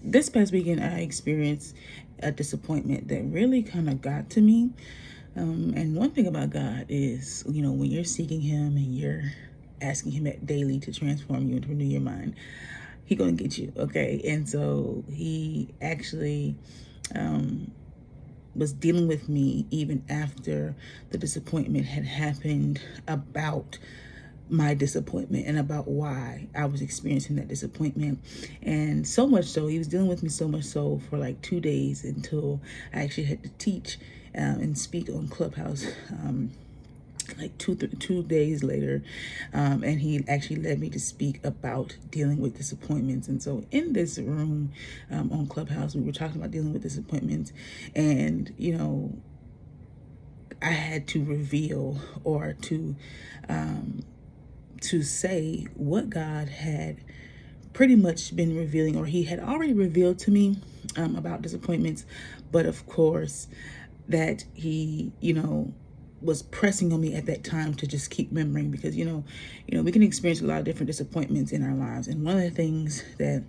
this past weekend, I experienced a disappointment that really kind of got to me. And one thing about God is, when you're seeking Him and you're asking Him daily to transform you and to renew your mind, He gonna get you, okay? And so He actually was dealing with me even after the disappointment had happened, about my disappointment and about why I was experiencing that disappointment. And so much so, he was dealing with me so much so for like 2 days, until I actually had to teach and speak on Clubhouse like 2 days later. And he actually led me to speak about dealing with disappointments. And so in this room on Clubhouse, we were talking about dealing with disappointments. And I had to reveal, or to say what God had pretty much been revealing, or He had already revealed to me about disappointments. But of course, that He, was pressing on me at that time to just keep remembering, because we can experience a lot of different disappointments in our lives. And one of the things that,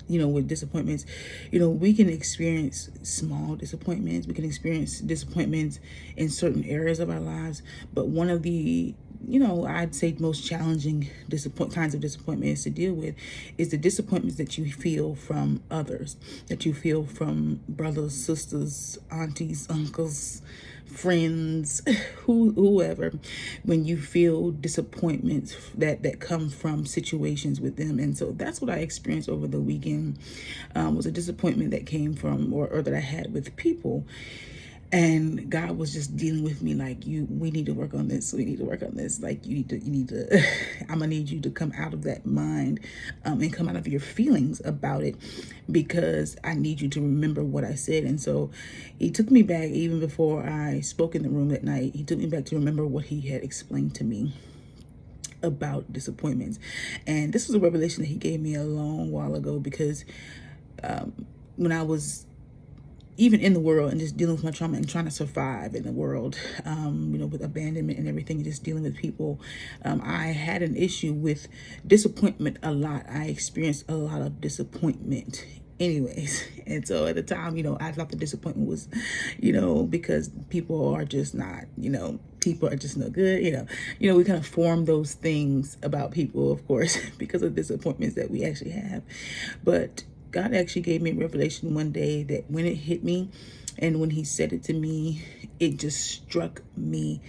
with disappointments, we can experience small disappointments. We can experience disappointments in certain areas of our lives. But one of the, I'd say most challenging kinds of disappointments to deal with is the disappointments that you feel from others, that you feel from brothers, sisters, aunties, uncles, friends, whoever, when you feel disappointments that come from situations with them. And so that's what I experienced over the weekend, was a disappointment that came from, or that I had with people. And God was just dealing with me like, we need to work on this. We need to work on this. Like, you need to, I'm gonna need you to come out of that mind, and come out of your feelings about it, because I need you to remember what I said. And so He took me back, even before I spoke in the room that night. He took me back to remember what He had explained to me about disappointments. And this was a revelation that He gave me a long while ago, because when I was even in the world and just dealing with my trauma and trying to survive in the world, with abandonment and everything, and just dealing with people, I had an issue with disappointment a lot. I experienced a lot of disappointment anyways. And so at the time, I thought the disappointment was, because people are just not, people are just no good, we kind of form those things about people, of course, because of disappointments that we actually have. But God actually gave me a revelation one day that when it hit me, and when He said it to me, it just struck me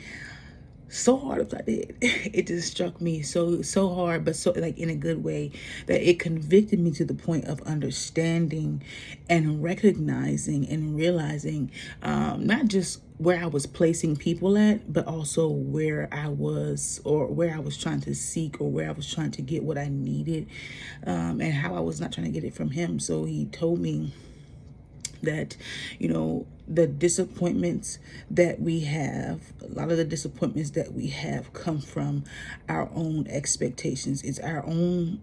so hard upside the head. It just struck me so hard, but so, like, in a good way, that it convicted me to the point of understanding and recognizing and realizing, not just where I was placing people at, but also where I was, or where I was trying to seek, or where I was trying to get what I needed, and how I was not trying to get it from Him. So He told me that, the disappointments that we have, a lot of the disappointments that we have come from our own expectations. It's our own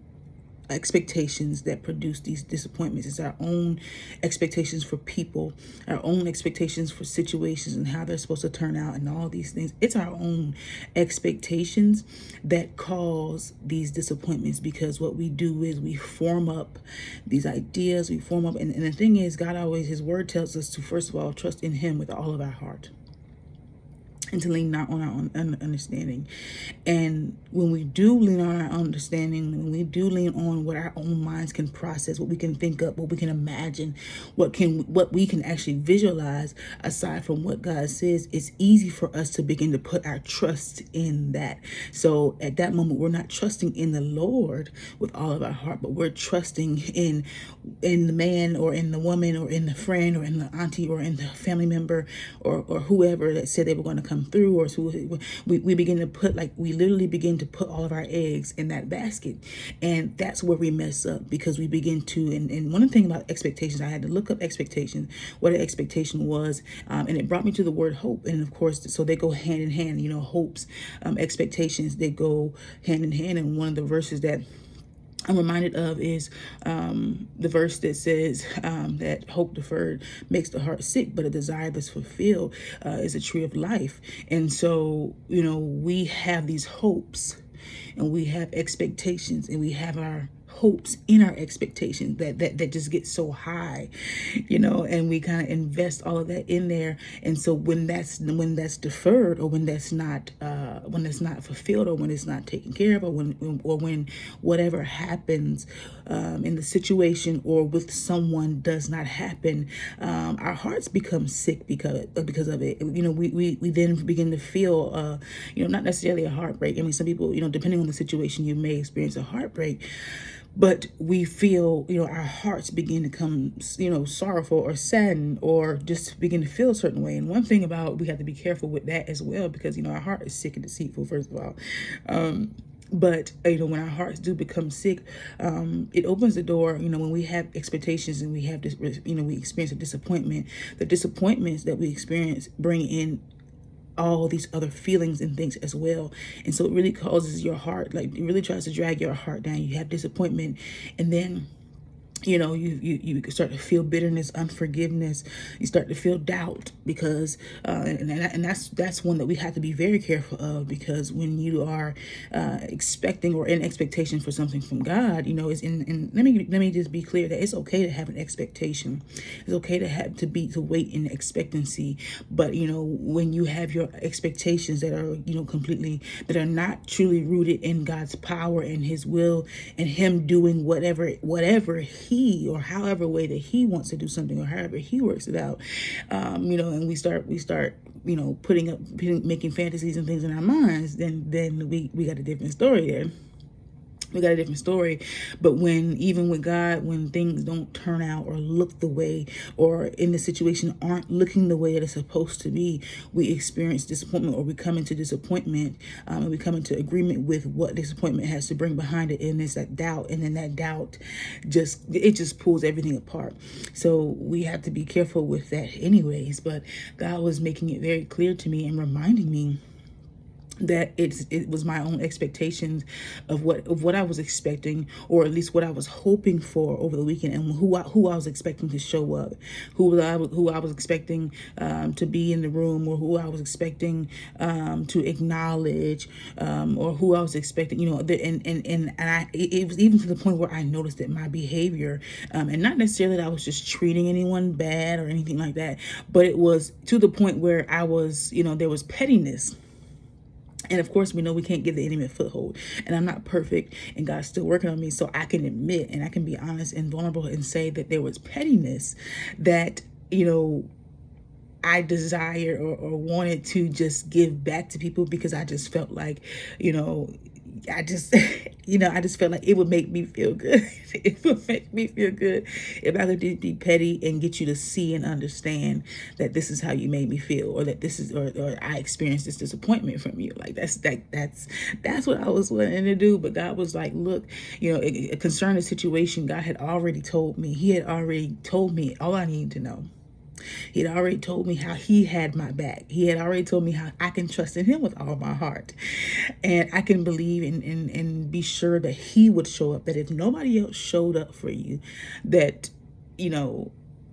expectations that produce these disappointments. It's our own expectations for people, our own expectations for situations and how they're supposed to turn out, and all these things. It's our own expectations that cause these disappointments, because what we do is we form up these ideas, and the thing is, God always, His word tells us to, first of all, trust in Him with all of our heart, and to lean not on our own understanding. And when we do lean on our understanding, when we do lean on what our own minds can process, what we can think up, what we can imagine, what we can actually visualize, aside from what God says, it's easy for us to begin to put our trust in that. So at that moment, we're not trusting in the Lord with all of our heart, but we're trusting in the man, or in the woman, or in the friend, or in the auntie, or in the family member, or whoever that said they were going to come through, or who we begin to put, like, we literally begin to put all of our eggs in that basket. And that's where we mess up, because we begin to, and one thing about expectations, I had to look up expectations, what an expectation was, and it brought me to the word hope. And of course, so they go hand in hand, hopes, expectations, they go hand in hand. And one of the verses that I'm reminded of is the verse that says that hope deferred makes the heart sick, but a desire that's fulfilled is a tree of life. And so, we have these hopes, and we have expectations, and we have our hopes, in our expectations that just get so high, and we kind of invest all of that in there. And so when that's deferred, or when that's not fulfilled, or when it's not taken care of, or when whatever happens in the situation or with someone does not happen, our hearts become sick because of it. We then begin to feel not necessarily a heartbreak. I mean, some people, depending on the situation, you may experience a heartbreak, but we feel, our hearts begin to come, sorrowful or saddened, or just begin to feel a certain way. And one thing about, we have to be careful with that as well, because, our heart is sick and deceitful, first of all. But, when our hearts do become sick, it opens the door, when we have expectations and we have this, we experience a disappointment. The disappointments that we experience bring in all these other feelings and things as well. And so it really causes your heart, like it really tries to drag your heart down. You have disappointment, and then you start to feel bitterness, unforgiveness. You start to feel doubt, because and that's one that we have to be very careful of, because when you are expecting or in expectation for something from God, it's in let me just be clear that it's okay to have an expectation. It's okay to wait in expectancy. But when you have your expectations that are that are not truly rooted in God's power and His will, and Him doing whatever He, or however way that He wants to do something, or however He works it out, and we start making fantasies and things in our minds, then we got a different story there. We got a different story. But even with God, when things don't turn out or look the way, or in the situation aren't looking the way that it's supposed to be, we experience disappointment, or we come into disappointment, and we come into agreement with what disappointment has to bring behind it. And it's that doubt. And then that doubt just pulls everything apart. So we have to be careful with that anyways. But God was making it very clear to me and reminding me that it was my own expectations of what I was expecting, or at least what I was hoping for over the weekend, and who I was expecting to show up, who I was expecting to be in the room, or who I was expecting to acknowledge, or who I was expecting, it was even to the point where I noticed that my behavior, and not necessarily that I was just treating anyone bad or anything like that, but it was to the point where I was, there was pettiness. And of course, we know we can't give the enemy a foothold. And I'm not perfect, and God's still working on me. So I can admit, and I can be honest and vulnerable and say that there was pettiness that, I desired or wanted to just give back to people, because I just felt like, I just felt like it would make me feel good. It would make me feel good if I could be petty and get you to see and understand that this is how you made me feel, or that this is, or I experienced this disappointment from you. Like that's what I was wanting to do. But God was like, look, concerning the situation, God had already told me. He had already told me all I needed to know. He had already told me how He had my back. He had already told me how I can trust in Him with all my heart. And I can believe and be sure that He would show up, that if nobody else showed up for you, that,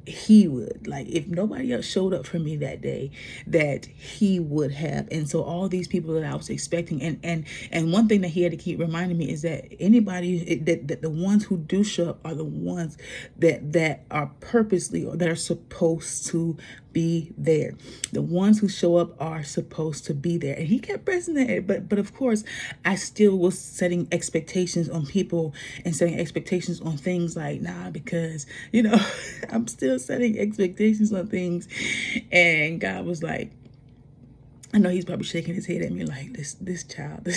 He would. Like, if nobody else showed up for me that day, that He would have. And so all these people that I was expecting, and one thing that He had to keep reminding me is that anybody that the ones who do show up are the ones that are purposely, or that are supposed to be there. The ones who show up are supposed to be there. And He kept pressing that. But of course, I still was setting expectations on people, and setting expectations on things like, because, I'm still setting expectations on things. And God was like, I know He's probably shaking His head at me like, this child.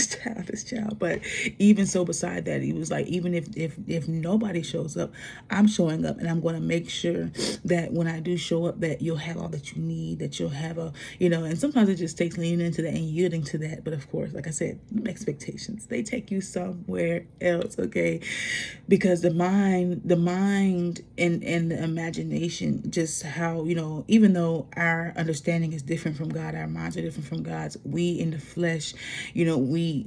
But even so, beside that, He was like, even if nobody shows up, I'm showing up, and I'm going to make sure that when I do show up, that you'll have all that you need, that you'll have and sometimes it just takes leaning into that and yielding to that. But of course, like I said, expectations, they take you somewhere else, okay? Because the mind and the imagination, just how, even though our understanding is different from God, our minds are different from God's, we in the flesh, we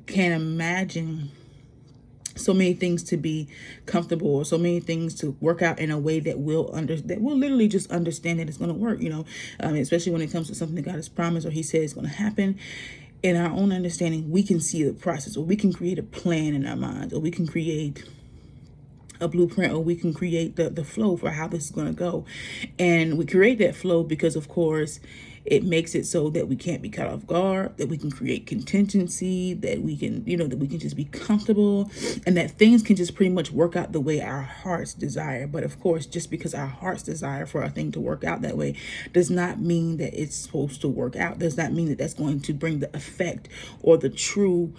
can't imagine so many things to be comfortable, or so many things to work out in a way that we'll literally just understand that it's going to work, especially when it comes to something that God has promised, or He said is going to happen. in our own understanding, we can see the process, or we can create a plan in our minds, or we can create a blueprint, or we can create the flow for how this is going to go. And we create that flow because, of course, it makes it so that we can't be caught off guard, that we can create contingency, that we can, that we can just be comfortable, and that things can just pretty much work out the way our hearts desire. But of course, just because our hearts desire for a thing to work out that way does not mean that it's supposed to work out. Does not mean that that's going to bring the effect or the true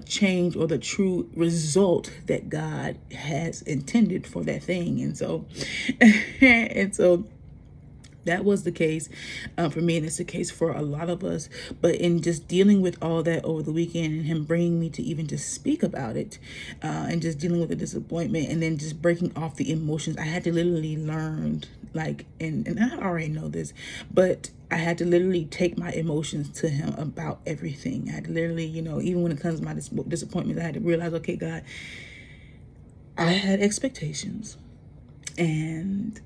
change or the true result that God has intended for that thing. And so, that was the case for me, and it's the case for a lot of us. But in just dealing with all that over the weekend, and him bringing me to even just speak about it, and just dealing with the disappointment, and then just breaking off the emotions, I had to literally learn, and I already know this, but I had to literally take my emotions to him about everything. I had to literally, even when it comes to my disappointment, I had to realize, okay, God, I had expectations, and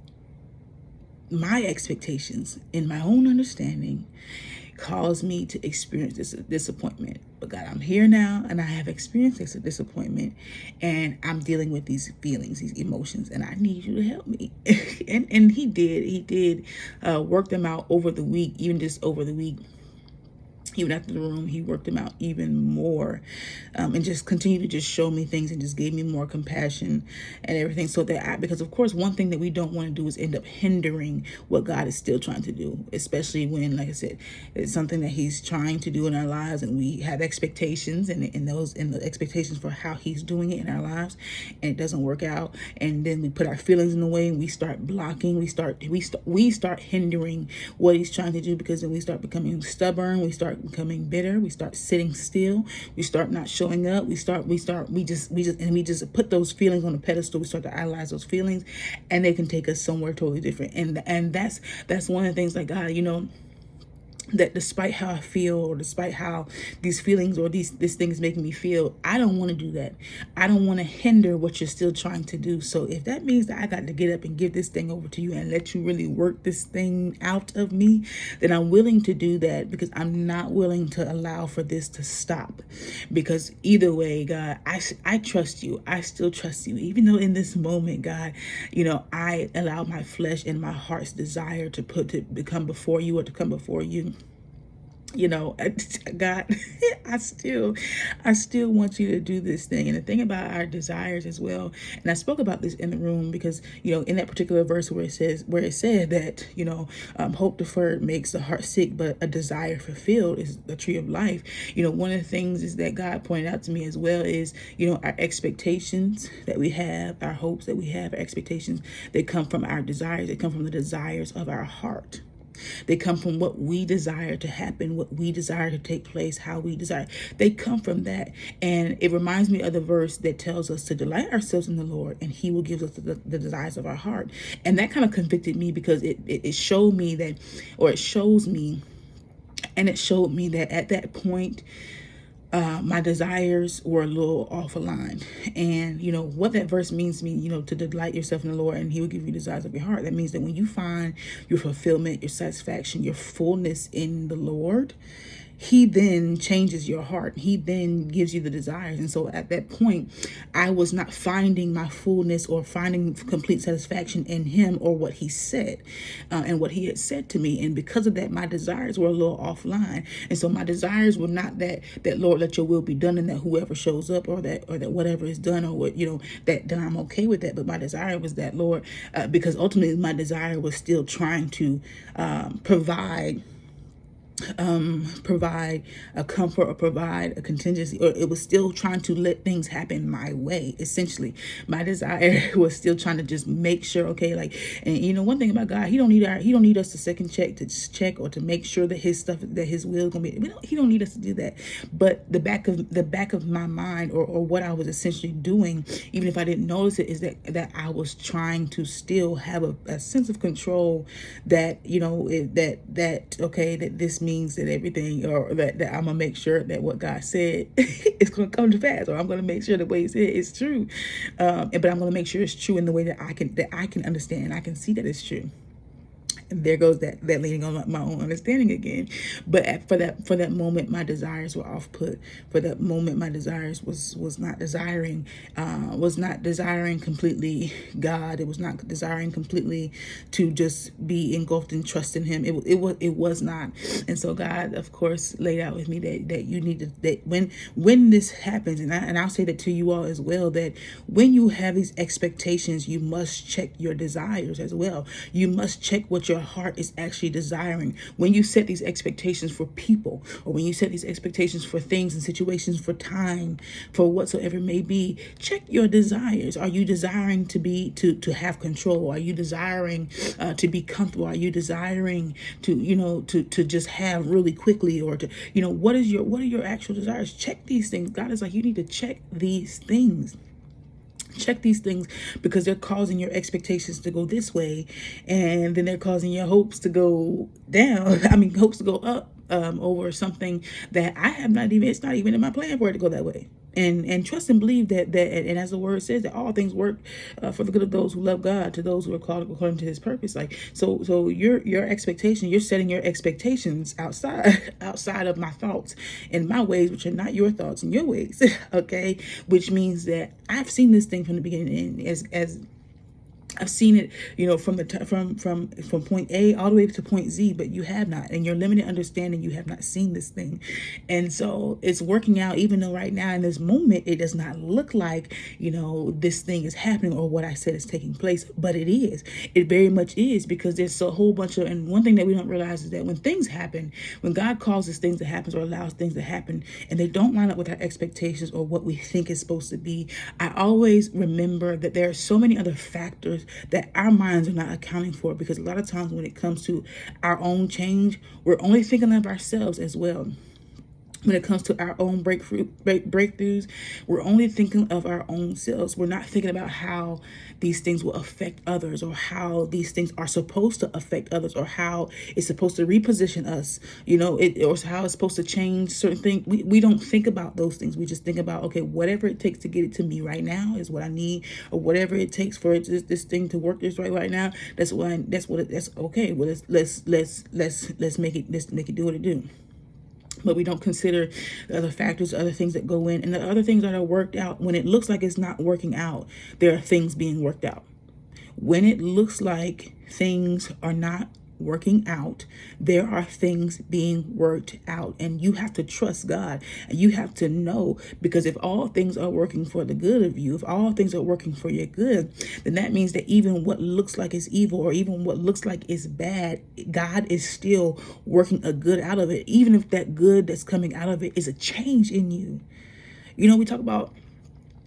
my expectations in my own understanding caused me to experience this disappointment. But God, I'm here now, and I have experienced this disappointment, and I'm dealing with these feelings, these emotions, and I need you to help me. and he did work them out over the week, even just over the week. Even after the room, he worked them out even more, and just continued to just show me things, and just gave me more compassion and everything. So that because of course, one thing that we don't want to do is end up hindering what God is still trying to do, especially when, like I said, it's something that he's trying to do in our lives, and we have expectations, and the expectations for how he's doing it in our lives, and it doesn't work out. And then we put our feelings in the way, and we start blocking, we start hindering what he's trying to do, because then we start becoming stubborn, we start becoming bitter, we start sitting still, we start not showing up, we just put those feelings on a pedestal. We start to idolize those feelings, and they can take us somewhere totally different. And that's one of the things, like, God, that despite how I feel, or despite how these feelings or this thing is making me feel, I don't want to do that. I don't want to hinder what you're still trying to do. So if that means that I got to get up and give this thing over to you and let you really work this thing out of me, then I'm willing to do that, because I'm not willing to allow for this to stop. Because either way, God, I trust you. I still trust you. Even though in this moment, God, I allow my flesh and my heart's desire to come before you, or to come before you. God, I still want you to do this thing. And the thing about our desires as well, and I spoke about this in the room, because in that particular verse where it said that hope deferred makes the heart sick, but a desire fulfilled is the tree of life. One of the things is that God pointed out to me as well is our expectations that we have, our hopes that we have, our expectations, they come from our desires. They come from the desires of our heart. They come from what we desire to happen, what we desire to take place, how we desire. They come from that. And it reminds me of the verse that tells us to delight ourselves in the Lord, and he will give us the desires of our heart. And that kind of convicted me, because it showed me that, or it shows me, and it showed me that at that point, my desires were a little off aligned. And what that verse means to me, to delight yourself in the Lord, and he will give you desires of your heart. That means that when you find your fulfillment, your satisfaction, your fullness in the Lord, he then changes your heart. He then gives you the desires. And so at that point, I was not finding my fullness or finding complete satisfaction in him or what he said, and what he had said to me. And because of that, my desires were a little offline. And so my desires were not that Lord, let your will be done, and that whoever shows up, or that whatever is done, or what, that I'm okay with that. But my desire was that, Lord, because ultimately my desire was still trying to provide a comfort, or provide a contingency, or it was still trying to let things happen my way. Essentially, my desire was still trying to just make sure, okay, and one thing about God, he don't need us to second check or to make sure that his stuff, that his will is gonna be. He don't need us to do that. But the back of my mind, or what I was essentially doing, even if I didn't notice it, is that I was trying to still have a sense of control, that that this means that everything, or that I'm gonna make sure that what God said is gonna come to pass, or I'm gonna make sure the way he said is true, but I'm gonna make sure it's true in the way that I can understand, and I can see that it's true. And there goes that leaning on my own understanding again. But for that moment, my desires were off put. For that moment, my desires was not desiring, completely God. It was not desiring completely to just be engulfed in trust in Him. It was not. And so God, of course, laid out with me that you need to, that when this happens, and I'll say that to you all as well, that when you have these expectations, you must check your desires as well. You must check what your heart is actually desiring. When you set these expectations for people, or when you set these expectations for things and situations, for time, for whatsoever it may be, check your desires. Are you desiring to have control? Are you desiring to be comfortable? Are you desiring to just have really quickly, or to what are your actual desires? Check these things. God is like, you need to check these things. Check these things, because they're causing your expectations to go this way, and then they're causing your hopes to go down. Hopes to go up over something that it's not even in my plan for it to go that way. And trust and believe that and as the word says, that all things work for the good of those who love God, to those who are called according to His purpose. Like, so your expectation, you're setting your expectations outside of my thoughts and my ways, which are not your thoughts and your ways. Okay, which means that I've seen this thing from the beginning, and as I've seen it, from point A all the way to point Z, but you have not. In your limited understanding, you have not seen this thing. And so it's working out, even though right now in this moment, it does not look like, this thing is happening or what I said is taking place, but it is. It very much is, because there's a whole bunch of, and one thing that we don't realize is that when things happen, when God causes things to happen or allows things to happen, and they don't line up with our expectations or what we think is supposed to be, I always remember that there are so many other factors that our minds are not accounting for, because a lot of times when it comes to our own change, we're only thinking of ourselves as well. When it comes to our own breakthroughs, we're only thinking of our own selves. We're not thinking about how these things will affect others, or how these things are supposed to affect others, or how it's supposed to reposition us, or how it's supposed to change certain things. We don't think about those things. We just think about, okay, whatever it takes to get it to me right now is what I need, or whatever it takes for this thing to work this right now. That's okay. Well, let's make it do what it do. But we don't consider the other factors, other things that go in, and the other things that are worked out. When it looks like it's not working out, there are things being worked out. When it looks like things are not working out, there are things being worked out, and you have to trust God, and you have to know, because if all things are working for the good of you, if all things are working for your good, then that means that even what looks like is evil, or even what looks like is bad, God is still working a good out of it, even if that good that's coming out of it is a change in you. We talk about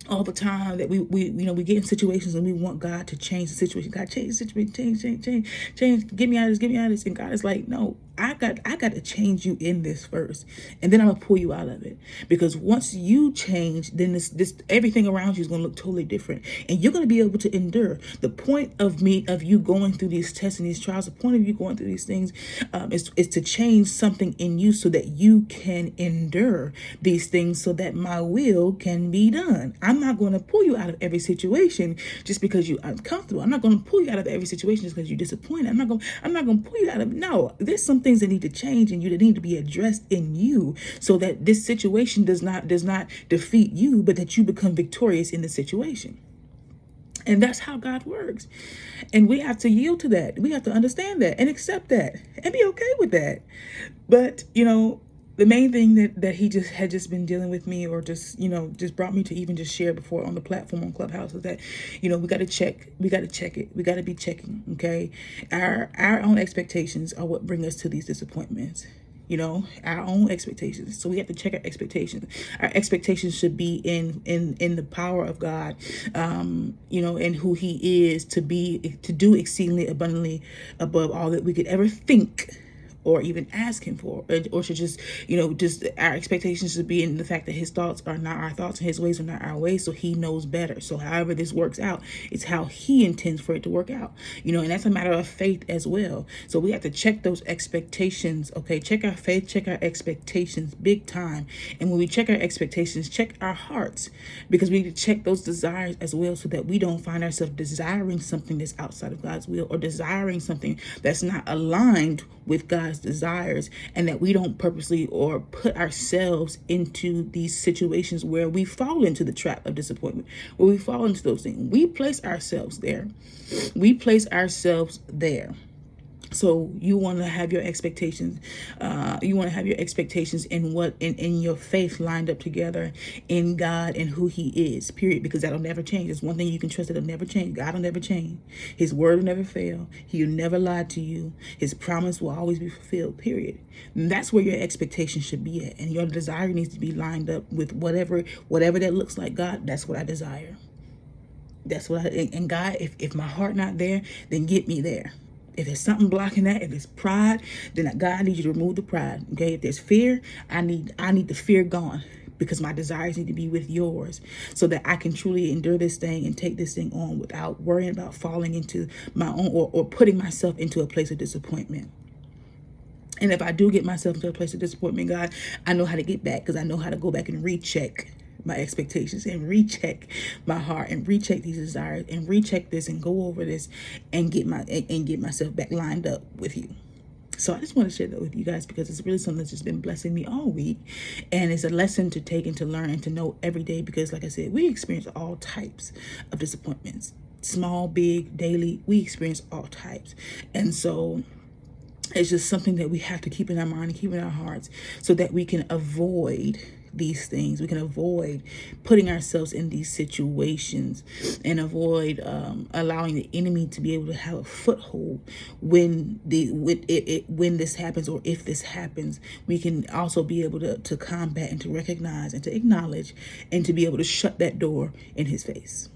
all the time that we get in situations and we want God to change the situation. God, change the situation, change, get me out of this. And God is like, no, I got to change you in this first, and then I'm gonna pull you out of it. Because once you change, then this everything around you is gonna look totally different, and you're gonna be able to endure. The point of you going through these tests and these trials, the point of you going through these things, is to change something in you so that you can endure these things, so that my will can be done. I'm not going to pull you out of every situation just because you're uncomfortable. I'm not going to pull you out of every situation just because you're disappointed. I'm not going to pull you out of, no, there's some things that need to change in you, that need to be addressed in you, so that this situation does not defeat you, but that you become victorious in the situation. And that's how God works. And we have to yield to that. We have to understand that and accept that and be okay with that. But, the main thing that he had been dealing with me, or just brought me to even just share before on the platform on Clubhouse, is that, we got to check it. We got to be checking. Okay. Our own expectations are what bring us to these disappointments. Our own expectations. So we have to check our expectations. Our expectations should be in the power of God, and who He is, to do exceedingly abundantly above all that we could ever think or even ask him for, or should just, just our expectations should be in the fact that his thoughts are not our thoughts and his ways are not our ways. So he knows better. So however this works out, it's how he intends for it to work out, and that's a matter of faith as well. So we have to check those expectations. Okay. Check our faith, check our expectations big time. And when we check our expectations, check our hearts, because we need to check those desires as well, so that we don't find ourselves desiring something that's outside of God's will, or desiring something that's not aligned with God's desires, and that we don't purposely or put ourselves into these situations where we fall into the trap of disappointment, where we fall into those things. We place ourselves there. We place ourselves there. So you want to have your expectations. You want to have your expectations in your faith lined up together in God and who He is. Period. Because that'll never change. There's one thing you can trust that'll never change. God will never change. His word will never fail. He will never lie to you. His promise will always be fulfilled. Period. And that's where your expectation should be at, and your desire needs to be lined up with whatever that looks like. God, that's what I desire. That's what and God, if my heart not there, then get me there. If there's something blocking that, if it's pride, then God, I need you to remove the pride. Okay. If there's fear, I need the fear gone, because my desires need to be with yours, so that I can truly endure this thing and take this thing on without worrying about falling into my own or putting myself into a place of disappointment. And if I do get myself into a place of disappointment, God, I know how to get back, because I know how to go back and recheck my expectations and recheck my heart and recheck these desires and recheck this and go over this and get myself back lined up with you. So I just want to share that with you guys, because it's really something that's just been blessing me all week, and it's a lesson to take and to learn and to know every day, because like I said, we experience all types of disappointments, small, big, daily. We experience all types. And so it's just something that we have to keep in our mind and keep in our hearts, so that we can avoid these things. We can avoid putting ourselves in these situations, and avoid allowing the enemy to be able to have a foothold when this happens, or if this happens. We can also be able to combat and to recognize and to acknowledge and to be able to shut that door in his face.